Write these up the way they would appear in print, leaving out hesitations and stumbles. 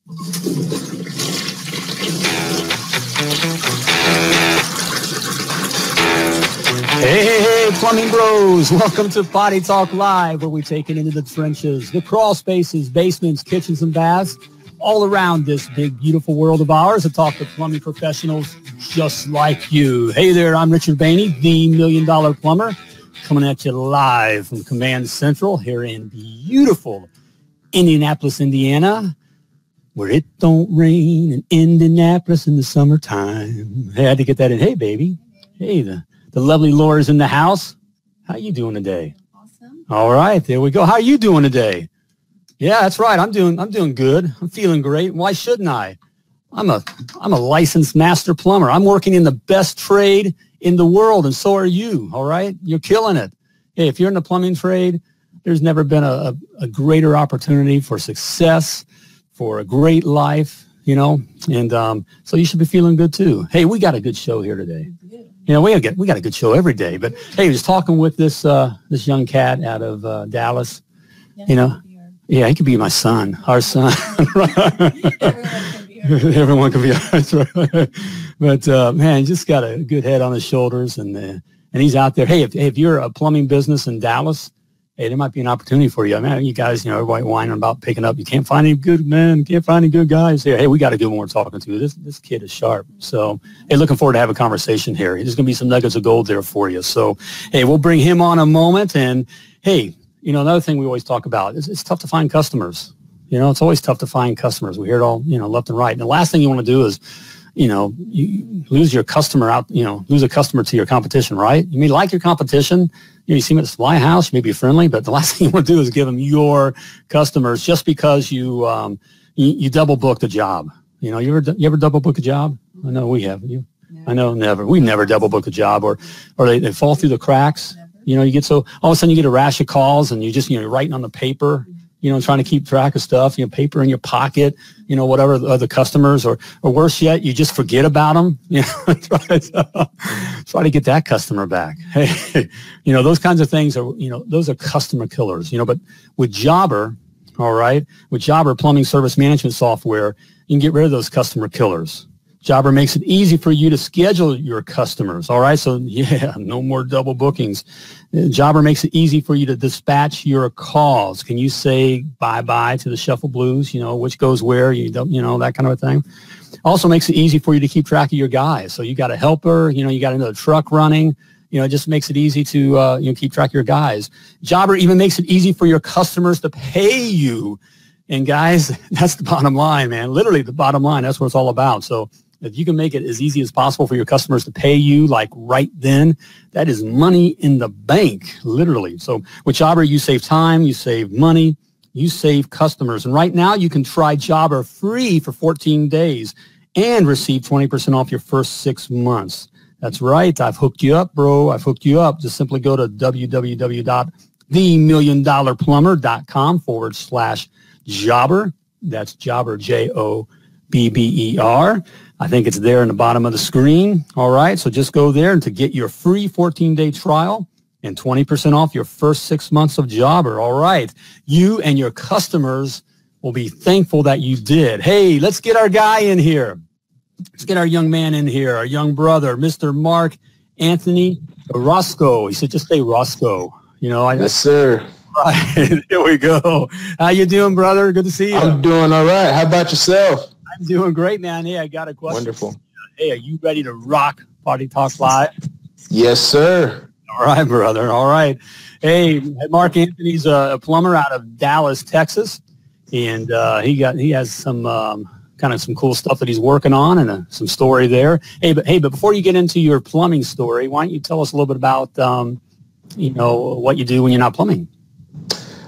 Hey, plumbing bros. Welcome to Potty Talk Live, where we take it into the trenches, the crawl spaces, basements, kitchens, and baths, all around this big, beautiful world of ours to talk to plumbing professionals just like you. Hey there, I'm Richard Behney, the $1 Million Plumber, coming at you live from Command Central here in beautiful Indianapolis, Indiana, where it don't rain in Indianapolis in the summertime. Hey, I had to get that in. Hey, baby. Hey, the lovely Laura's in the house. How you doing today? Awesome. All right, there we go. How are you doing today? Yeah, that's right. I'm doing good. I'm feeling great. Why shouldn't I? I'm a licensed master plumber. I'm working in the best trade in the world, and so are you. All right, you're killing it. Hey, if you're in the plumbing trade, there's never been a greater opportunity for success, for a great life, you know. And so you should be feeling good too. Hey, we got a good show here today. You know, we got a good show every day. But hey, I was talking with this young cat out of Dallas. Yeah, you know, yeah, he could be my son, our son. Everyone can be ours. Right? But man, just got a good head on his shoulders, and he's out there. Hey, if you're a plumbing business in Dallas, hey, there might be an opportunity for you. I mean, you guys, you know, everybody whining about picking up. You can't find any good men, can't find any good guys here. Hey, we got a good one we're talking to. This kid is sharp. So, hey, looking forward to have a conversation here. There's going to be some nuggets of gold there for you. So, hey, we'll bring him on a moment. And, hey, you know, another thing we always talk about is it's tough to find customers. You know, it's always tough to find customers. We hear it all, you know, left and right. And the last thing you want to do is, you know, you lose your customer out, you know, lose a customer to your competition, right? You may like your competition. You see them at the supply house, you may be friendly, but the last thing you want to do is give them your customers just because you double booked a job. You know, you ever double book a job? I know we have. You? No. I know never. We never double book a job, or they fall through the cracks. Never. You know, you get so all of a sudden you get a rash of calls, and you just you're writing on the paper. You know, trying to keep track of stuff, you know, paper in your pocket, you know, whatever the customers, or worse yet, you just forget about them. You know, try to get that customer back. Hey, you know, those kinds of things are, you know, those are customer killers, you know, but with Jobber, all right, with Jobber plumbing service management software, you can get rid of those customer killers. Jobber makes it easy for you to schedule your customers, all right? So, yeah, no more double bookings. Jobber makes it easy for you to dispatch your calls. Can you say bye-bye to the shuffle blues, you know, which goes where, you don't, you know, that kind of a thing. Also makes it easy for you to keep track of your guys. So you got a helper, you know, you got another truck running. You know, it just makes it easy to, you know, keep track of your guys. Jobber even makes it easy for your customers to pay you. And guys, that's the bottom line, man. Literally the bottom line. That's what it's all about. So if you can make it as easy as possible for your customers to pay you, like right then, that is money in the bank, literally. So with Jobber, you save time, you save money, you save customers. And right now, you can try Jobber free for 14 days and receive 20% off your first 6 months. That's right. I've hooked you up, bro. I've hooked you up. Just simply go to www.themilliondollarplumber.com/Jobber. That's Jobber, Jobber. I think it's there in the bottom of the screen. All right. So just go there and to get your free 14-day trial and 20% off your first 6 months of Jobber. All right. You and your customers will be thankful that you did. Hey, let's get our guy in here. Let's get our young man in here, our young brother, Mr. Mark Anthony Orozco. He said, just say Roscoe. You know, yes, sir. Right. Here we go. How you doing, brother? Good to see you. I'm doing all right. How about yourself? I'm doing great, man. Hey, I got a question. Wonderful. Hey, are you ready to rock Potty Talk Live? Yes, sir. All right, brother. All right. Hey, Mark Anthony's a plumber out of Dallas, Texas, and he has some kind of some cool stuff that he's working on and some story there. Hey, but before you get into your plumbing story, why don't you tell us a little bit about you know, what you do when you're not plumbing?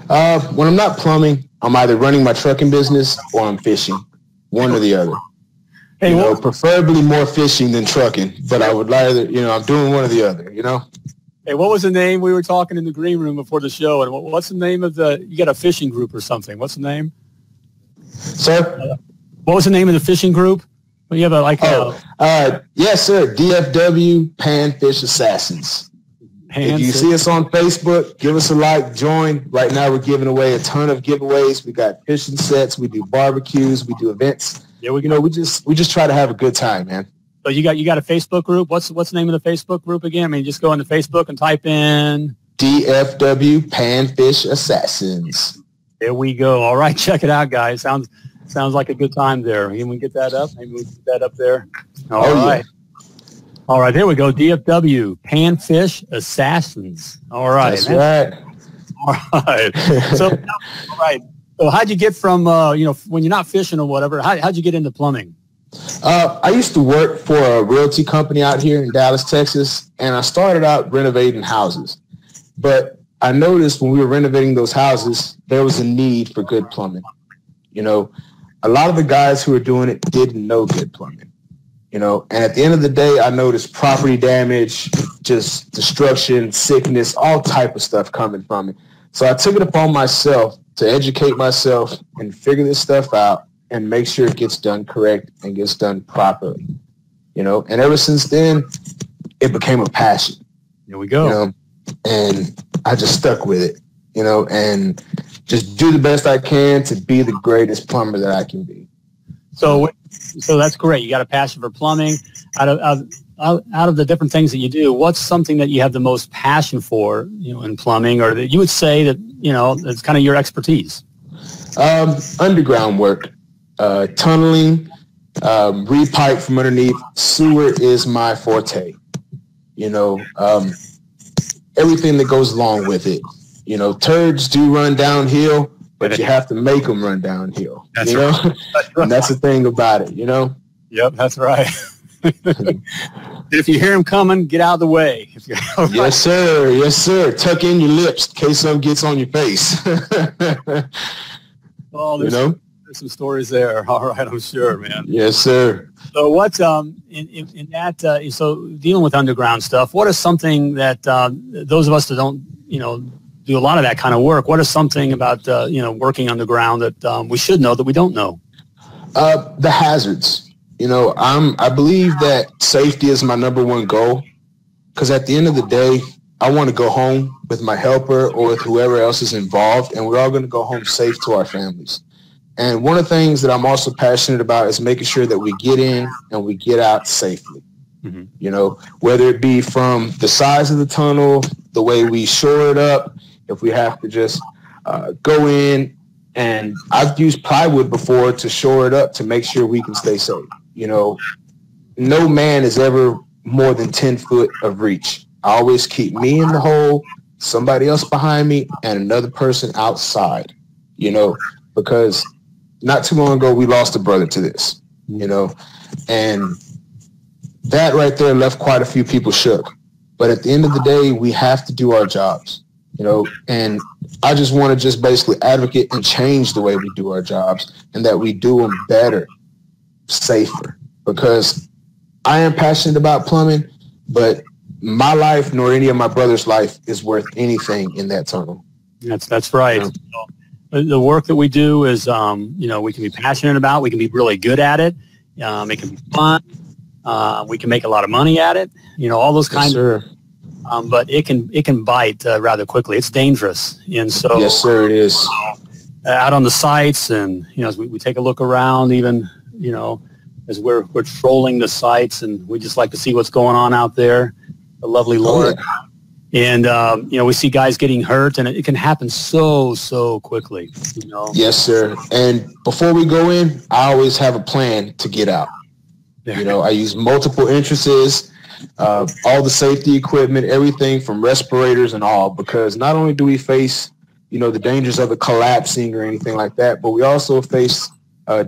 When I'm not plumbing, I'm either running my trucking business or I'm fishing. One or the other. Hey, you know, preferably more fishing than trucking, but I would rather, you know, I'm doing one or the other, you know. Hey, what was the name? We were talking in the green room before the show, and what's the name of you got a fishing group or something. What's the name? Sir? What was the name of the fishing group? Well, you have yes, sir. DFW Panfish Assassins. If you see us on Facebook, give us a like, join. Right now, we're giving away a ton of giveaways. We got fishing sets, we do barbecues, we do events. Yeah, we just try to have a good time, man. So you got a Facebook group. What's the name of the Facebook group again? I mean, just go into Facebook and type in DFW Panfish Assassins. There we go. All right, check it out, guys. Sounds like a good time there. Can we get that up? Maybe we get that up there. All right. Yeah. All right, here we go. DFW Panfish Assassins. All right. That's right. All right. So, all right. So how'd you get from, when you're not fishing or whatever, how'd you get into plumbing? I used to work for a realty company out here in Dallas, Texas, and I started out renovating houses. But I noticed when we were renovating those houses, there was a need for good plumbing. You know, a lot of the guys who were doing it didn't know good plumbing, and at the end of the day, I noticed property damage, just destruction, sickness, all type of stuff coming from it. So I took it upon myself to educate myself and figure this stuff out and make sure it gets done correct and gets done properly, and ever since then, it became a passion. Here we go. And I just stuck with it, and just do the best I can to be the greatest plumber that I can be. So that's great. You got a passion for plumbing. Out of the different things that you do, what's something that you have the most passion for, in plumbing, or that you would say that, it's kind of your expertise? Underground work, tunneling, repipe from underneath. Sewer is my forte. Everything that goes along with it. Turds do run downhill, but you have to make them run downhill. That's right. That's right. And that's the thing about it, Yep, that's right. If you hear them coming, get out of the way. Right. Yes, sir. Yes, sir. Tuck in your lips in case something gets on your face. Oh, there's some stories there. All right, I'm sure, man. Yes, sir. So what's in that? So dealing with underground stuff, what is something that those of us that don't do a lot of that kind of work? What is something about working underground that we should know that we don't know? The hazards. I believe that safety is my number one goal, because at the end of the day, I want to go home with my helper or with whoever else is involved, and we're all going to go home safe to our families. And one of the things that I'm also passionate about is making sure that we get in and we get out safely. Mm-hmm. Whether it be from the size of the tunnel, the way we shore it up, if we have to just go in, and I've used plywood before to shore it up to make sure we can stay safe. No man is ever more than 10 foot of reach. I always keep me in the hole, somebody else behind me, and another person outside, because not too long ago, we lost a brother to this, and that right there left quite a few people shook. But at the end of the day, we have to do our jobs, and I just want to just basically advocate and change the way we do our jobs, and that we do them better, safer, because I am passionate about plumbing, but my life nor any of my brother's life is worth anything in that tunnel. That's right. The work that we do is, we can be passionate about. We can be really good at it. It can be fun. We can make a lot of money at it. All those kinds of. But it can bite rather quickly. It's dangerous, and so yes, sir, it is. Out on the sites, and as we take a look around, even as we're trolling the sites, and we just like to see what's going on out there. The lovely Lord. Oh, yeah. And, we see guys getting hurt, and it can happen so quickly, Yes, sir. And before we go in, I always have a plan to get out. I use multiple entrances, all the safety equipment, everything from respirators and all, because not only do we face, the dangers of it collapsing or anything like that, but we also face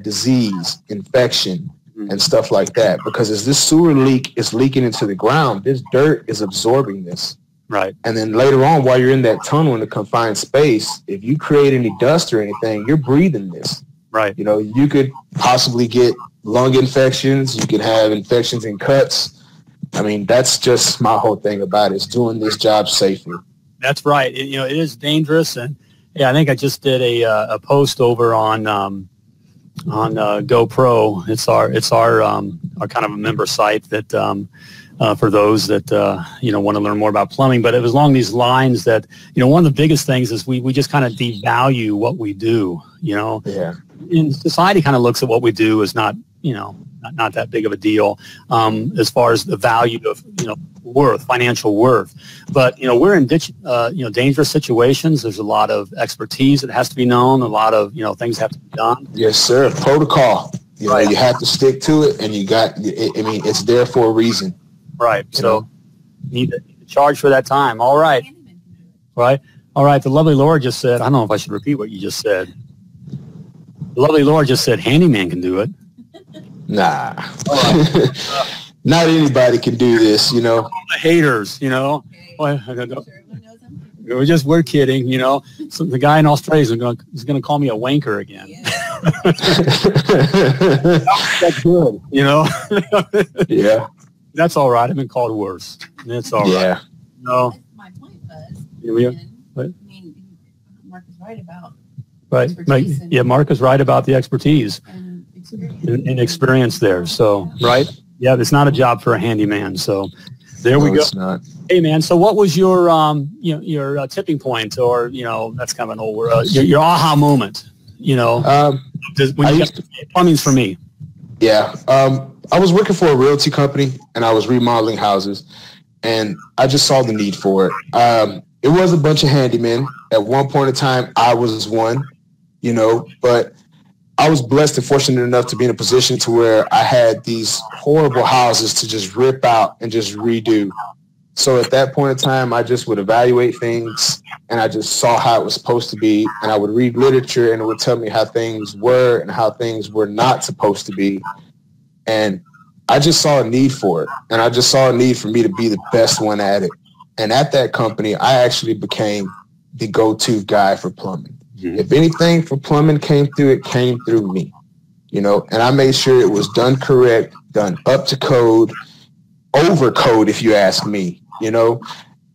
disease, infection, and stuff like that, because as this sewer leak is leaking into the ground, this dirt is absorbing this. Right. And then later on, while you're in that tunnel in a confined space, if you create any dust or anything, you're breathing this. Right. You could possibly get lung infections. You could have infections and cuts. I mean, that's just my whole thing about it, is doing this job safely. That's right. It is dangerous. And yeah, I think I just did a post over on GoPro. It's our kind of a member site that for those that, want to learn more about plumbing. But it was along these lines that, one of the biggest things is we just kind of devalue what we do, Yeah. And society kind of looks at what we do as not that big of a deal as far as the value of, worth, financial worth. But, we're in dangerous situations. There's a lot of expertise that has to be known. A lot of, things have to be done. Yes, sir. Protocol. Right. You have to stick to it, and it's there for a reason. Right. So need to charge for that time. All right. Right. All right. The lovely Laura just said, I don't know if I should repeat what you just said. The lovely Laura just said, handyman can do it. Nah. Not anybody can do this, The haters, We're kidding, So the guy in Australia is going to call me a wanker again. Yeah. That's good, Yeah. That's all right. I've been called worse. That's all right. Yeah. No. My point was, Mark is right about expertise. Mark is right about the expertise and experience there. So, right? Yeah, it's not a job for a handyman. So, there we go. It's not. Hey, man. So, what was your your tipping point, or that's kind of an old word, your aha moment? Plumbing's for me. Yeah. I was working for a realty company, and I was remodeling houses, and I just saw the need for it. It was a bunch of handymen. At one point in time, I was one, but I was blessed and fortunate enough to be in a position to where I had these horrible houses to just rip out and just redo. So at that point in time, I just would evaluate things, and I just saw how it was supposed to be, and I would read literature, and it would tell me how things were and how things were not supposed to be. And I just saw a need for it, and I just saw a need for me to be the best one at it. And at that company, I actually became the go-to guy for plumbing. Mm-hmm. If anything for plumbing came through, it came through me, and I made sure it was done correct, done up to code, over code, if you ask me,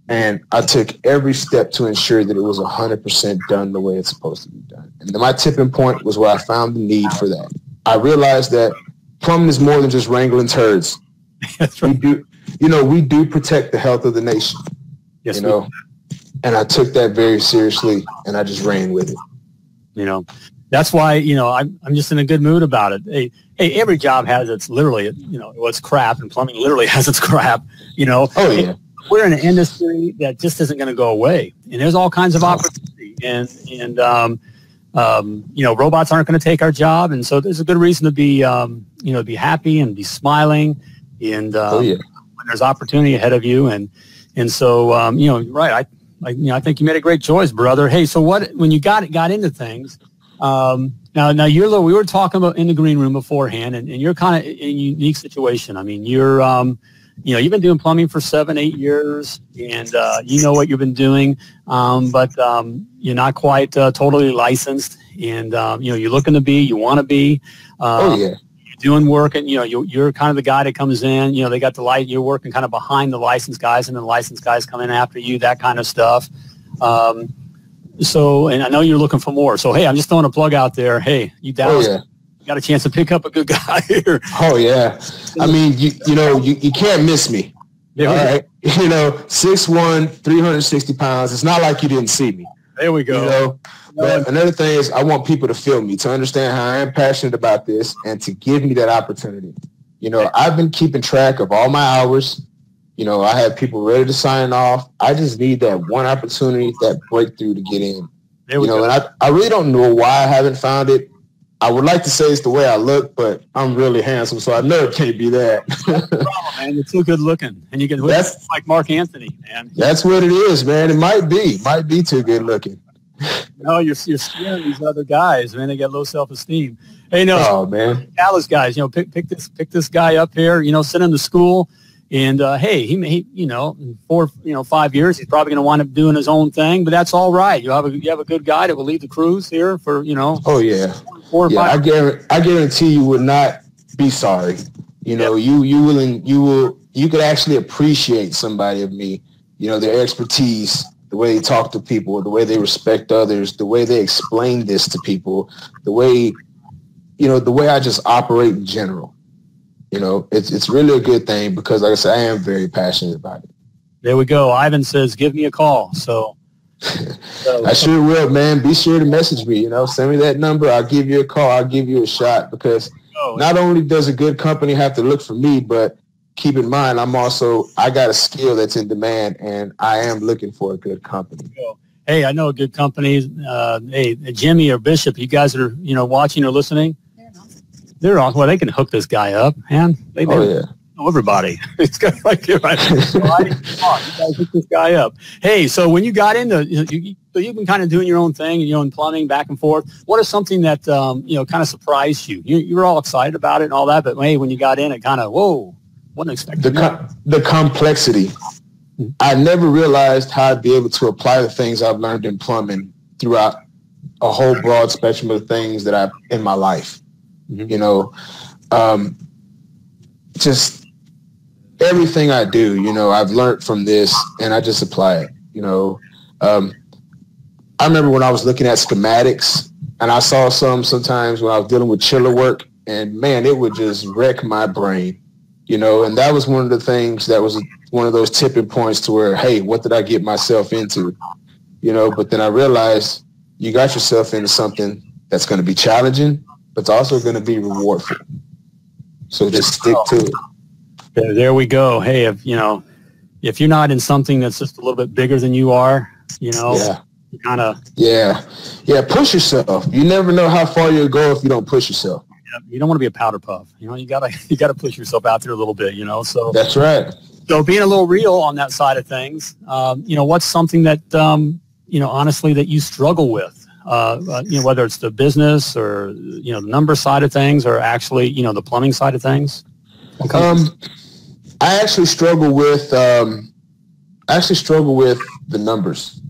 and I took every step to ensure that it was 100% done the way it's supposed to be done. And my tipping point was where I found the need for that. I realized that plumbing is more than just wrangling turds. That's right. We do protect the health of the nation. Yes, and I took that very seriously, and I just ran with it. That's why, I'm just in a good mood about it. Hey, every job has its it's crap, and plumbing literally has its crap, Oh, yeah. We're in an industry that just isn't going to go away, and there's all kinds of opportunity, and robots aren't going to take our job, and so there's a good reason to be, be happy and be smiling, and when there's opportunity ahead of you, and so right, I think you made a great choice, brother. Hey, so when you got into things, now we were talking about in the green room beforehand, and you're kind of in a unique situation. I mean, you're you've been doing plumbing for 7-8 years, and you know what you've been doing, but you're not quite totally licensed, and you're looking to be, you want to be. You're doing work, and you're kind of the guy that comes in. They got the light. You're working kind of behind the licensed guys, and then the licensed guys come in after you. That kind of stuff. So, and I know you're looking for more. So, hey, I'm just throwing a plug out there. Hey, you Dallas, you got a chance to pick up a good guy here. Oh yeah, I mean, you can't miss me. All right, 6'1", 360 pounds. It's not like you didn't see me. There we go. But another thing is, I want people to feel me, to understand how I am passionate about this, and to give me that opportunity. I've been keeping track of all my hours. I have people ready to sign off. I just need that one opportunity, that breakthrough to get in. There we go. And I really don't know why I haven't found it. I would like to say it's the way I look, but I'm really handsome, so I know it can't be that. No problem, man. You're too good looking, and you can look like Mark Anthony, man. That's what it is, man. It might be too good looking. No, you're scaring these other guys, man. They got low self-esteem. Hey, man, Dallas guys, pick this guy up here. Send him to school. And, hey, he in 5 years, he's probably going to wind up doing his own thing, but that's all right. You have a good guy that will lead the cruise here for, Oh, yeah. 4 or 5 I guarantee you would not be sorry. You could actually appreciate somebody of me, their expertise, the way they talk to people, the way they respect others, the way they explain this to people, the way I just operate in general. You know, it's really a good thing because, like I said, I am very passionate about it. There we go. Ivan says, give me a call. So I sure will, man. Be sure to message me, you know, send me that number. I'll give you a call. I'll give you a shot because not only does a good company have to look for me, but keep in mind, I got a skill that's in demand and I am looking for a good company. Hey, I know a good company. Hey, Jimmy or Bishop, you guys are, you know, watching or listening? They're awesome. Well, they can hook this guy up, man. They know everybody. It's kind of like, right? You guys hook this guy up. Hey, so when you got into, you've been kind of doing your own thing, you know, in plumbing back and forth. What is something that, you know, kind of surprised you? You were all excited about it and all that, but hey, when you got in, it kind of, whoa, wasn't expecting the complexity. I never realized how I'd be able to apply the things I've learned in plumbing throughout a whole broad spectrum of things that I've in my life. You know, just everything I do, you know, I've learned from this and I just apply it. You know, I remember when I was looking at schematics and I saw sometimes when I was dealing with chiller work, and man, it would just wreck my brain, you know, and that was one of the things that was one of those tipping points to where, hey, what did I get myself into? You know, but then I realized you got yourself into something that's going to be challenging, but it's also going to be rewardful. So just stick to it. There we go. Hey, if you're not in something that's just a little bit bigger than you are, you know, kind of. Yeah. Push yourself. You never know how far you'll go if you don't push yourself. Yeah, you don't want to be a powder puff. You know, you gotta push yourself out there a little bit, you know, so. That's right. So being a little real on that side of things, you know, what's something that, you know, honestly that you struggle with, you know, whether it's the business or, you know, the number side of things or actually, you know, the plumbing side of things? I actually struggle with the numbers.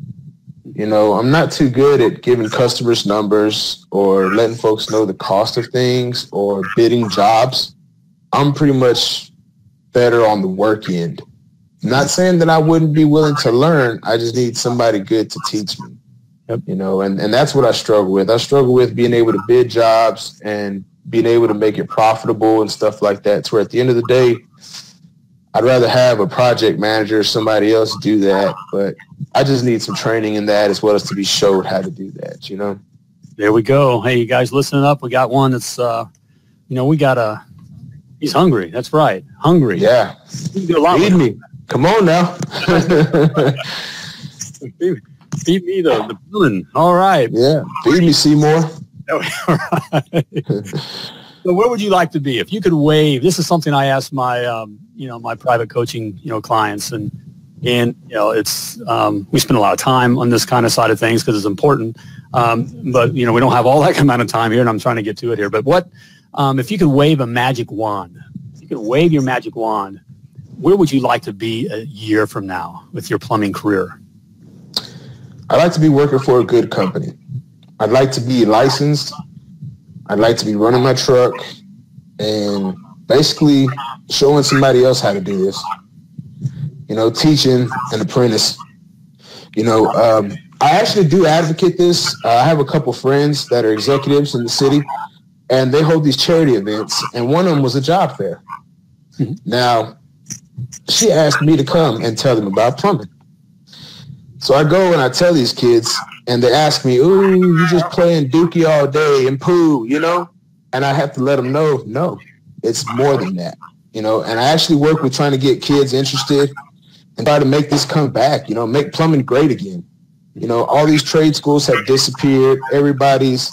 You know, I'm not too good at giving customers numbers or letting folks know the cost of things or bidding jobs. I'm pretty much better on the work end. Not saying that I wouldn't be willing to learn. I just need somebody good to teach me. Yep. You know, and that's what I struggle with. I struggle with being able to bid jobs and being able to make it profitable and stuff like that. To where at the end of the day, I'd rather have a project manager or somebody else do that, but I just need some training in that as well as to be showed how to do that, you know? There we go. Hey, you guys listening up? We got one that's, you know, he's hungry. That's right. Hungry. Yeah. You do a lot Feed me. Come on now. Feed me the villain. All right. Yeah. Feed me, Seymour. All right. So where would you like to be if you could wave? This is something I ask my, you know, my private coaching, you know, clients, and you know, it's we spend a lot of time on this kind of side of things because it's important. But you know, we don't have all that amount of time here, and I'm trying to get to it here. But what if you could wave a magic wand? If you could wave your magic wand, where would you like to be a year from now with your plumbing career? I'd like to be working for a good company. I'd like to be licensed. I'd like to be running my truck and basically showing somebody else how to do this. You know, teaching an apprentice. You know, I actually do advocate this. I have a couple friends that are executives in the city, and they hold these charity events, and one of them was a job fair. Now, she asked me to come and tell them about plumbing. So I go and I tell these kids, and they ask me, ooh, you just playing dookie all day and poo, you know? And I have to let them know, no, it's more than that, you know? And I actually work with trying to get kids interested and try to make this come back, you know, make plumbing great again. You know, all these trade schools have disappeared. Everybody's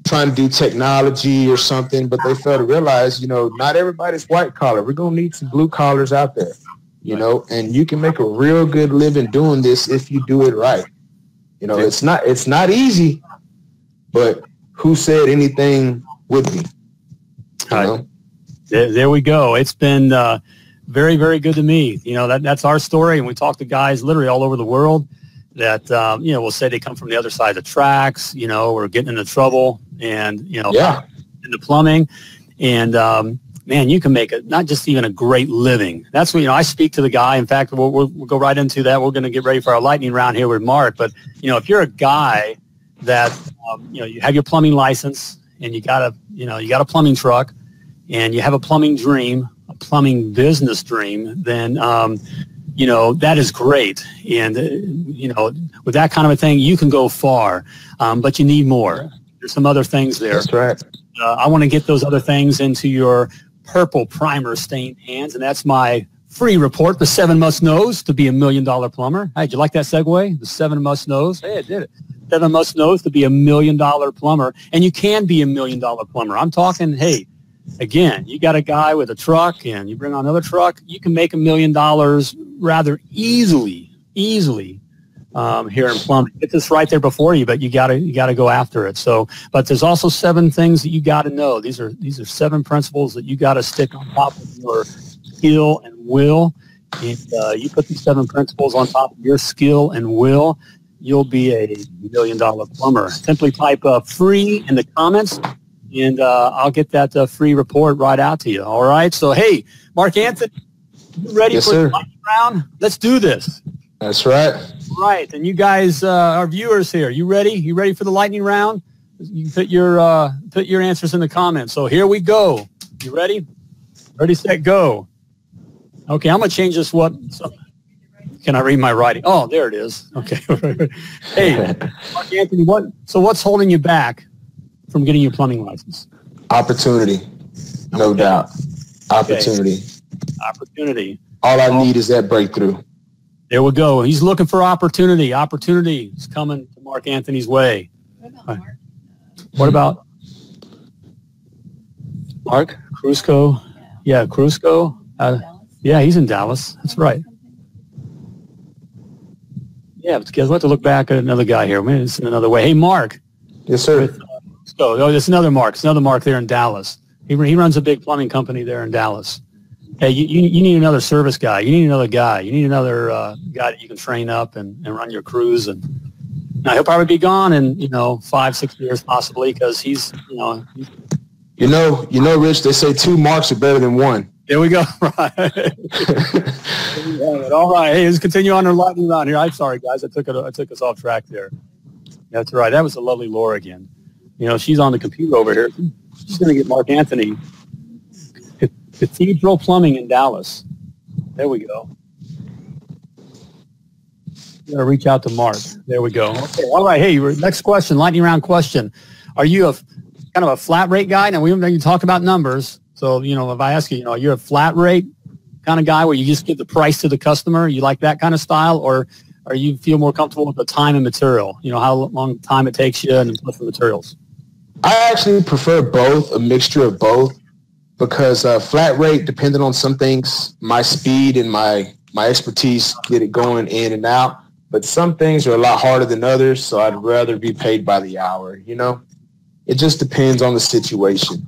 trying to do technology or something, but they fail to realize, you know, not everybody's white collar. We're going to need some blue collars out there, you know, and you can make a real good living doing this if you do it right. You know, it's not easy, but who said anything would be? You know? There we go. It's been very, very good to me. You know, that's our story. And we talk to guys literally all over the world that, you know, will say they come from the other side of the tracks, you know, or getting into trouble and, you know, into plumbing. And, man, you can make it not just even a great living. That's what, you know, I speak to the guy. In fact, we'll go right into that. We're going to get ready for our lightning round here with Mark. But, you know, if you're a guy that, you know, you have your plumbing license and you got a plumbing truck and you have a plumbing dream, a plumbing business dream, then, that is great. And, with that kind of a thing, you can go far, but you need more. There's some other things there. That's right. I want to get those other things into your purple primer stained hands, and that's my free report, the 7 must-knows to be $1 million plumber. Hey, did you like that segue? The 7 must-knows. Hey, I did it. 7 must-knows to be $1 million plumber, and you can be $1 million plumber. I'm talking, hey, again, you got a guy with a truck, and you bring on another truck, you can make $1 million rather easily here in plumbing. Get this right there before you, but you gotta go after it. So, but there's also 7 things that you got to know. These are 7 principles that you got to stick on top of your skill and will. If you put these 7 principles on top of your skill and will, you'll be a $1 million plumber. Simply type free in the comments, and I'll get that free report right out to you. All right. So, hey, Mark Anthony, you ready for the lightning round? Let's do this. That's right. Right. And you guys, our viewers here, you ready? You ready for the lightning round? You put your answers in the comments. So here we go. You ready? Ready, set, go. Okay, I'm going to change this. Can I read my writing? Oh, there it is. Okay. Hey, Mark Anthony, what's holding you back from getting your plumbing license? Opportunity. No doubt. Opportunity. Okay. Opportunity. All I need is that breakthrough. There we go. He's looking for opportunity. Opportunity is coming to Mark Anthony's way. What about Mark Orozco? Yeah, Orozco. Yeah, he's in Dallas. That's right. Yeah, but we'll have to look back at another guy here. Maybe it's in another way. Hey, Mark. Yes, sir. There's another Mark. It's another Mark there in Dallas. He runs a big plumbing company there in Dallas. Hey, you need another service guy. You need another guy. You need another guy that you can train up and run your crews. And now he'll probably be gone in 5-6 years possibly, because he's. Rich. They say 2 Marks are better than 1. There we go. Right. All right. Hey, let's continue on our lightning round here. I'm sorry, guys. I took us off track there. That's right. That was a lovely Laura again. She's on the computer over here. She's going to get Mark Anthony. Cathedral Plumbing in Dallas. There we go. Got to reach out to Mark. There we go. Okay. All right. Hey, next question, lightning round question. Are you kind of a flat rate guy? Now, we talk about numbers. So, if I ask you, you're a flat rate kind of guy where you just give the price to the customer, you like that kind of style, or you feel more comfortable with the time and material? How long time it takes you and plus the materials? I actually prefer both, a mixture of both. Because flat rate, depending on some things, my speed and my expertise get it going in and out. But some things are a lot harder than others, so I'd rather be paid by the hour, It just depends on the situation,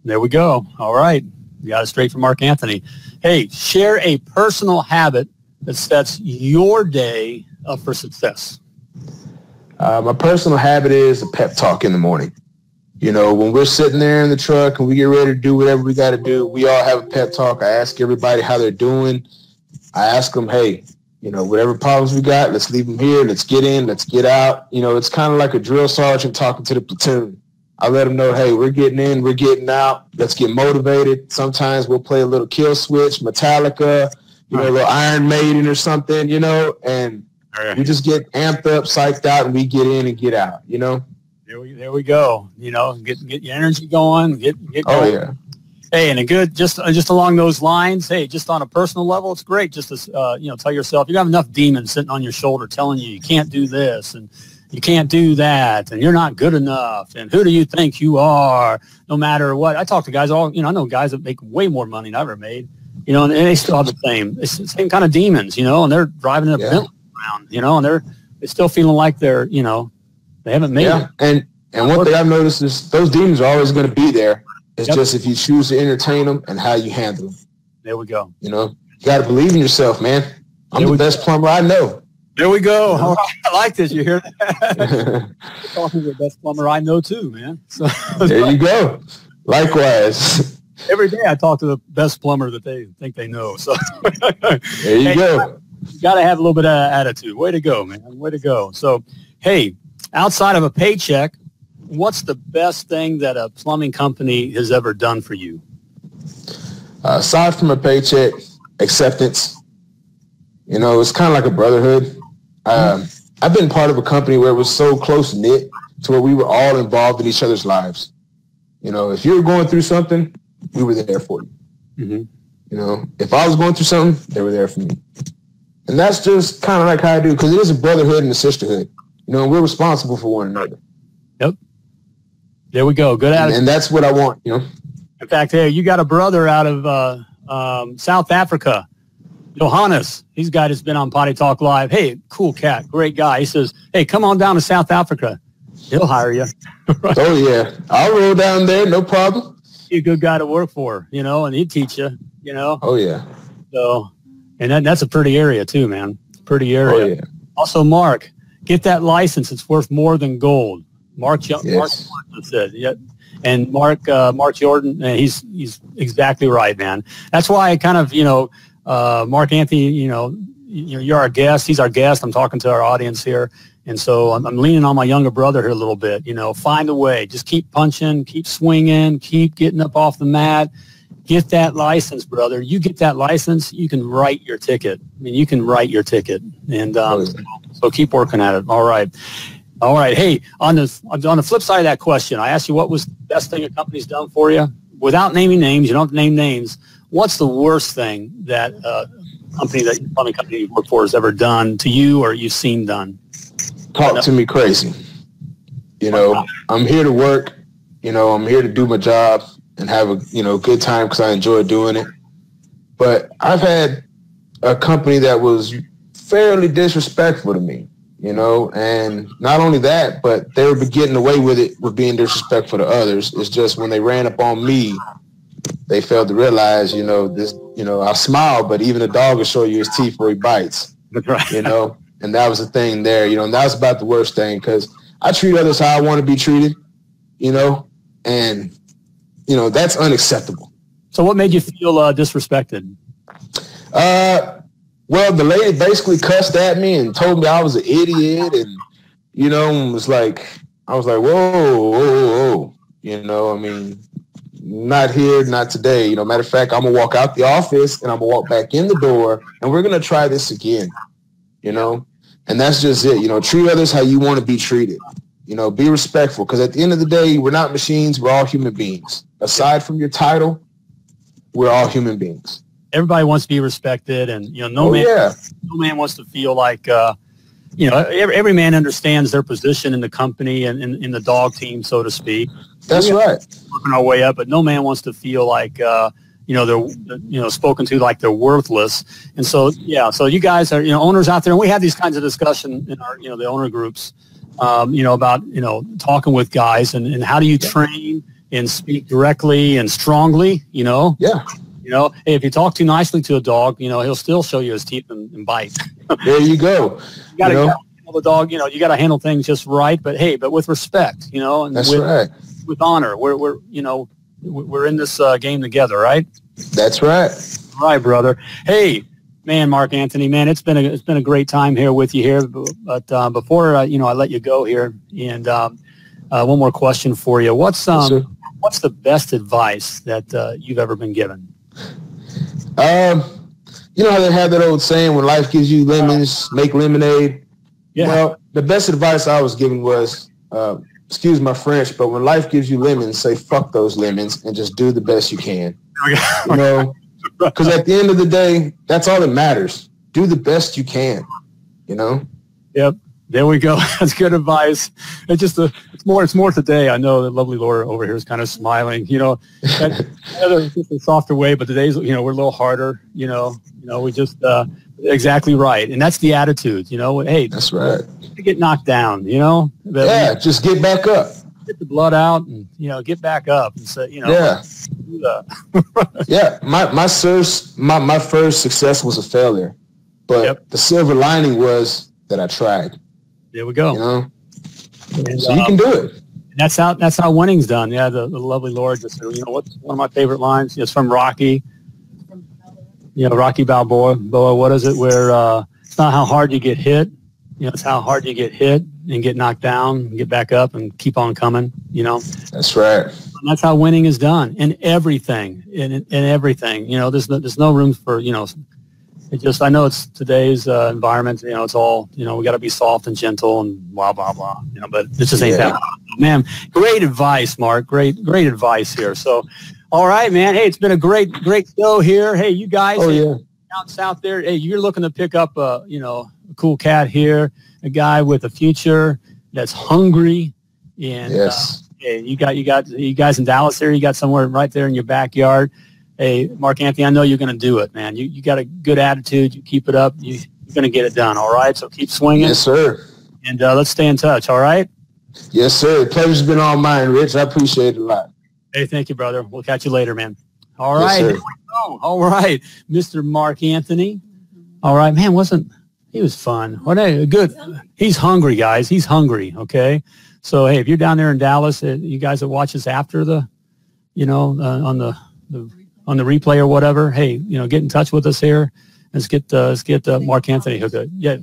There we go. All right. You got it straight from Mark Anthony. Hey, share a personal habit that sets your day up for success. My personal habit is a pep talk in the morning. When we're sitting there in the truck and we get ready to do whatever we got to do, we all have a pep talk. I ask everybody how they're doing. I ask them, hey, whatever problems we got, let's leave them here. Let's get in. Let's get out. It's kind of like a drill sergeant talking to the platoon. I let them know, hey, we're getting in, we're getting out. Let's get motivated. Sometimes we'll play a little Kill Switch, Metallica, a little Iron Maiden or something, and we just get amped up, psyched out, and we get in and get out, There we go. Get your energy going. Get going. Oh yeah. Hey, and a good just along those lines. Hey, just on a personal level, it's great just to tell yourself you have enough demons sitting on your shoulder telling you can't do this and you can't do that and you're not good enough and who do you think you are? No matter what. I talk to guys I know guys that make way more money than I ever made. And they still have the same kind of demons. And they're driving a Bentley around. And they're still feeling like they're they haven't made it. And one thing I've noticed is those demons are always going to be there. It's just if you choose to entertain them and how you handle them. There we go. You got to believe in yourself, man. I'm the best plumber I know. There we go. All right. I like this. You hear that? Talking to the best plumber I know too, man. So there you go. Likewise. Every day I talk to the best plumber that they think they know. So there you go. You got to have a little bit of attitude. Way to go, man. Way to go. So, hey, outside of a paycheck, what's the best thing that a plumbing company has ever done for you? Aside from a paycheck, acceptance. You know, it's kind of like a brotherhood. I've been part of a company where it was so close-knit to where we were all involved in each other's lives. You know, if you were going through something, we were there for you. Mm-hmm. You know, if I was going through something, they were there for me. And that's just kind of like how I do, because it is a brotherhood and a sisterhood. You know, we're responsible for one another. Yep. There we go. Good attitude. And that's what I want, you know. In fact, hey, you got a brother out of South Africa, Johannes. He's a guy that's been on Potty Talk Live. Hey, cool cat, great guy. He says, hey, come on down to South Africa. He'll hire you. Right. Oh, yeah. I'll roll down there, no problem. He's a good guy to work for, you know, and he'd teach you, you know. Oh, yeah. So, and that's a pretty area too, man. Pretty area. Oh, yeah. Also, Mark, get that license. It's worth more than gold. Mark said, yeah. And Mark Jordan, he's exactly right, man. That's why I kind of, you know, Mark Anthony, you know, you're our guest. He's our guest. I'm talking to our audience here. And so I'm leaning on my younger brother here a little bit, you know, find a way. Just keep punching, keep swinging, keep getting up off the mat. Get that license, brother. You get that license, you can write your ticket. I mean, you can write your ticket. And so keep working at it. All right. All right. Hey, on the flip side of that question, I asked you what was the best thing a company's done for you. Without naming names, you don't have to name names. What's the worst thing that plumbing company you work for has ever done to you or you've seen done? Talk to me crazy. You know, I'm here to work. You know, I'm here to do my job and have a, you know, good time because I enjoy doing it. But I've had a company that was fairly disrespectful to me, you know, and not only that, but they were getting away with it with being disrespectful to others. It's just when they ran up on me, they failed to realize, you know, this, you know, I smile, but even a dog will show you his teeth before he bites. That's right. You know, and that was the thing there, you know, and that was about the worst thing because I treat others how I want to be treated, you know, and, you know, that's unacceptable. So what made you feel disrespected? Well, the lady basically cussed at me and told me I was an idiot and, you know, was like, I was like, whoa. You know, I mean, not here, not today. You know, matter of fact, I'm going to walk out the office and I'm going to walk back in the door and we're going to try this again, you know, and that's just it. You know, treat others how you want to be treated. You know, be respectful because at the end of the day, we're not machines. We're all human beings. Aside from your title, we're all human beings. Everybody wants to be respected, and you know, no man wants to feel like you know. Every man understands their position in the company and in the dog team, so to speak. That's right. Working our way up, but no man wants to feel like you know they're spoken to like they're worthless. And so so you guys are owners out there, and we have these kinds of discussion in our the owner groups, about talking with guys and how do you train and speak directly and strongly, Yeah. Hey, if you talk too nicely to a dog, he'll still show you his teeth and bite. There you go. You got to handle the dog. You got to handle things just right, but with respect. And that's right. With honor. We're in this game together, right? That's right. All right, brother. Hey, man, Mark Anthony, man, it's been a great time here with you here. But before I let you go here, and one more question for you. What's the best advice that you've ever been given? You know how they have that old saying, when life gives you lemons, make lemonade? Yeah. Well, the best advice I was given was, excuse my French, but when life gives you lemons, say fuck those lemons and just do the best you can. Because at the end of the day, that's all that matters. Do the best you can, Yep. There we go. That's good advice. It's more today. I know that lovely Laura over here is kind of smiling. It's just a softer way, but today's we're a little harder. We just exactly right, and that's the attitude. Hey, that's right. To get knocked down. Just get back up. Get the blood out, and get back up and say, Yeah. Yeah. My first success was a failure, but the silver lining was that I tried. There we go. And, so you can do it. That's how winning's done. Yeah, the lovely Lord just said, what's one of my favorite lines? It's from Rocky. Rocky Balboa. What is it? Where it's not how hard you get hit. It's how hard you get hit. and get knocked down, get back up, and keep on coming. You know. That's right. And that's how winning is done in everything. In everything, you know, there's no room for, you know. It just, I know it's today's environment. You know, it's all, you know, we got to be soft and gentle and blah blah blah. You know, but it just ain't that. Man, great advice, Mark. Great advice here. So, all right, man. Hey, it's been a great show here. Hey, you guys. Down south there. Hey, you're looking to pick up a, you know, a cool cat here, a guy with a future that's hungry, and hey, you guys in Dallas there. You got somewhere right there in your backyard. Hey, Mark Anthony, I know you're going to do it, man. You got a good attitude. You keep it up. You're going to get it done. All right. So keep swinging. Yes, sir. And let's stay in touch. All right. Yes, sir. The pleasure's been all mine, Rich. I appreciate it a lot. Hey, thank you, brother. We'll catch you later, man. All right. Here we go. All right. Mr. Mark Anthony. All right, man. He was fun. What a good. He's hungry, guys. He's hungry. Okay. So, hey, if you're down there in Dallas, you guys that watch us after the, you know, on the replay or whatever, hey, you know, get in touch with us here. Let's get Mark Anthony hooked up. Yeah,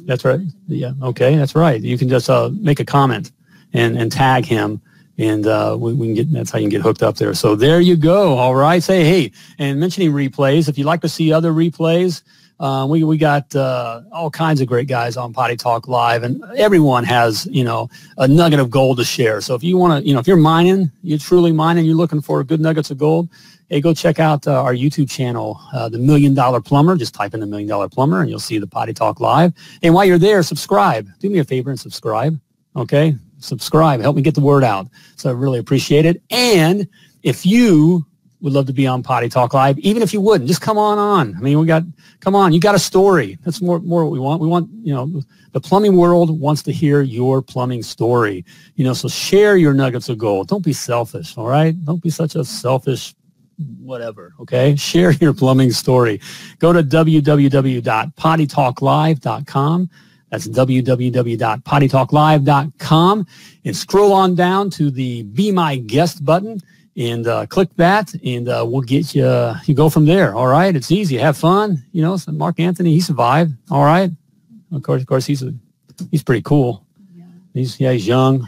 that's right. Yeah, okay, that's right. You can just make a comment and tag him, and we can get. That's how you can get hooked up there. So there you go. All right. Say hey, and mentioning replays. If you'd like to see other replays, we got all kinds of great guys on Potty Talk Live, and everyone has, you know, a nugget of gold to share. So if you want to, you know, if you're mining, you're truly mining, you're looking for good nuggets of gold, hey, go check out our YouTube channel, The $1 Million Plumber. Just type in The $1 Million Plumber, and you'll see the Potty Talk Live. And while you're there, subscribe. Do me a favor and subscribe, okay? Subscribe. Help me get the word out. So I really appreciate it. And if you would love to be on Potty Talk Live, even if you wouldn't, just come on. I mean, come on, you got a story. That's more what we want. We want, you know, the plumbing world wants to hear your plumbing story. You know, so share your nuggets of gold. Don't be selfish, all right? Don't be such a selfish whatever, okay? Share your plumbing story. Go to www.pottytalklive.com. That's www.pottytalklive.com, and scroll on down to the Be My Guest button, and click that, and we'll get you. You go from there. All right, it's easy. Have fun. You know, so Mark Anthony, he survived. All right. Of course, he's pretty cool. Yeah. He's young.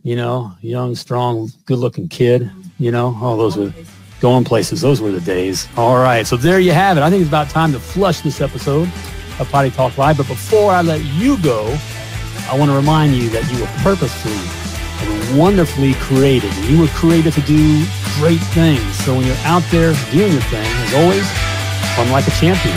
You know, young, strong, good-looking kid. You know, all those were going places. Those were the days. All right, so there you have it. I think it's about time to flush this episode of Potty Talk Live. But before I let you go, I want to remind you that you were purposefully and wonderfully created. You were created to do great things. So when you're out there doing your thing, as always, plumb like a champion.